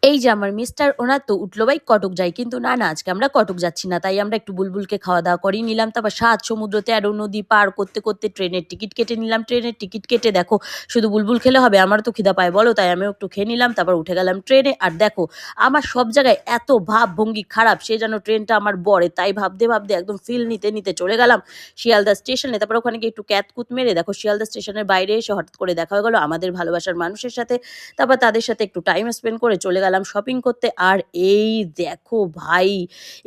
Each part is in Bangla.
এই যে আমার মিস্টার ওনার তো উঠলো ভাই কটক যাই। কিন্তু না, না আজকে আমরা কটক যাচ্ছি না। তাই আমরা একটু বুলবুলকে খাওয়া-দাওয়া করিয়ে নিলাম। তারপর ৭ সমুদ্র ১৩ নদী পার করতে, করতে ট্রেনের টিকিট কেটে নিলাম। ট্রেনের টিকিট কেটে দেখো শুধু বুলবুল খেলে হবে? আমারও তো খিদা পায় বলো? তাই আমিও একটু খেয়ে নিলাম। তারপর উঠে গেলাম ট্রেনে। আর দেখো আমার সব জায়গায় এত ভাবভঙ্গি খারাপ সে যেন ট্রেনটা আমার বরে। তাই ভাবতে, ভাবতে একদম ফিল নিতে, নিতে চলে গেলাম শিয়ালদা স্টেশনে। তারপর ওখানে গিয়ে একটু ক্যাতকুত মেরে দেখো শিয়ালদা স্টেশনের বাইরে এসে হঠাৎ করে দেখা হয়ে গেল আমাদের ভালোবাসার মানুষের সাথে। তারপর তাদের সাথে একটু টাইম স্পেন্ড করে চলে গেলাম শপিং করতে। আর এই দেখো ভাই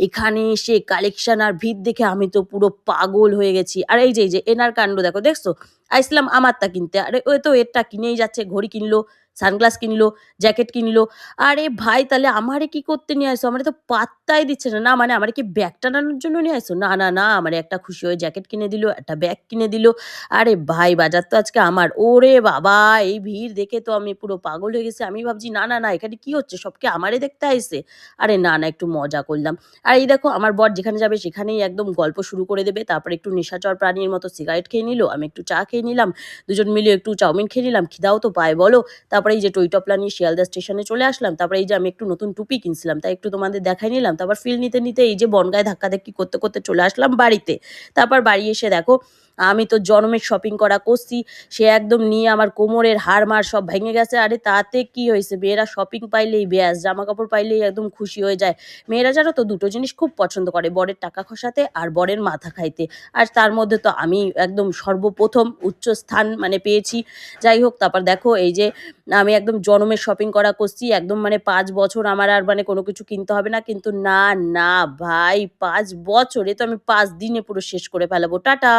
এখানে এসে কালেকশন আর ভিড় দেখে আমি তো পুরো পাগল হয়ে গেছি। আর এই যে এনার কাণ্ড দেখো, দেখছো? আইসলাম আমারটা কিনতে, আরে ও তো এরটা কিনেই যাচ্ছে, ঘড়ি কিনলো, সানগ্লাস কিনলো, জ্যাকেট কিনলো। আরে ভাই তাহলে আমারে কি করতে নিয়ে আসছো? আমারে তো পাত্তাই দিচ্ছে না। না মানে আমারে কি ব্যাগ টানানোর জন্য নিয়ে আসছো? না, না, না, আমারে একটা খুশি হয়ে জ্যাকেট কিনে দিল, একটা ব্যাগ কিনে দিল। আরে ভাই বাজার তো আজকে আমার। ওরে বাবা! এই ভিড় দেখে তো আমি পুরো পাগল হয়ে গেছি। আমি ভাবছি না, না, না এখানে কি হচ্ছে? সব কি আমারে দেখতে আইছে? আরে না, না একটু মজা করলাম। আর এই দেখো আমার বর যেখানে যাবে সেখানেই একদম গল্প শুরু করে দেবে। তারপরে একটু নিশাচর প্রাণীর মতো সিগারেট খেয়ে নিল। আমি একটু চা খেয়ে নিলাম। দুজন মিলে একটু চাউমিন খেয়ে নিলাম। খিদাও তো পায় বলো? তারপরে এই যে টই-টপলা নিয়ে শিয়ালদা স্টেশনে চলে আসলাম। তারপরে এই যে আমি একটু নতুন টুপি কিনছিলাম। তাই একটু তোমাদের দেখাই নিলাম। তারপর ফিল নিতে, নিতে এই যে বনগাঁয় ধাক্কাধাক্কি করতে, করতে চলে আসলাম বাড়িতে। তারপর বাড়ি এসে দেখো আমি তো জনমের শপিং করা করছি। সে একদম নিয়ে আমার কোমরের হাড়-মাড় সব ভেঙে গেছে। আরে তাতে কি হইছে? মেয়েরা শপিং পাইলেই ব্যাস, জামাকাপড় পাইলেই একদম খুশি হয়ে যায়। মেয়েরা জানো তো ২ টো জিনিস খুব পছন্দ করে, বরের টাকা খসাতে আর বরের মাথা খাইতে। আর তার মধ্যে তো আমি একদম সর্বপ্রথম উচ্চ স্থান মানে পেয়েছি। যাই হোক তারপর দেখো এই যে আমি একদম জনমের শপিং করা করছি। একদম মানে ৫ বছর আমার আর মানে কোনো কিছু কিনতে হবে না। কিন্তু না, না ভাই ৫ বছর! এ তো আমি ৫ দিনে পুরো শেষ করে ফেলাবো। টাটা।